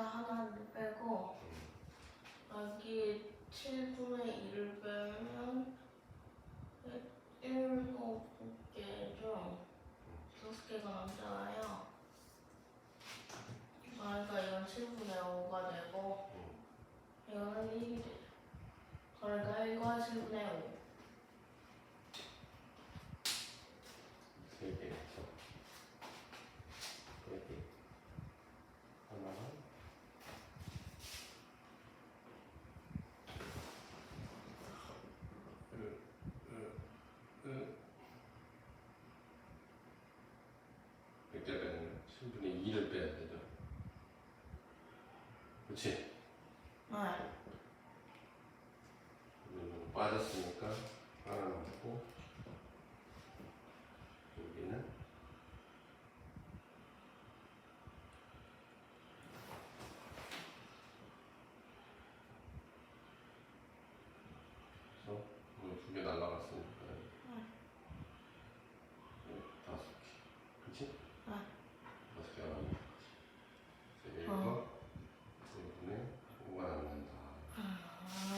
하나를 빼고 여기 7분의 2를 빼면 7개 중 6개가 남잖아요. 그러니까 이건 7분의 5가 되고 이거는 1이 돼요. 그러니까 1과 7분의 5. 3개 그쵸? 4개 하나는 몇 개 빼면 7분의 2를 빼야 되죠. 그치?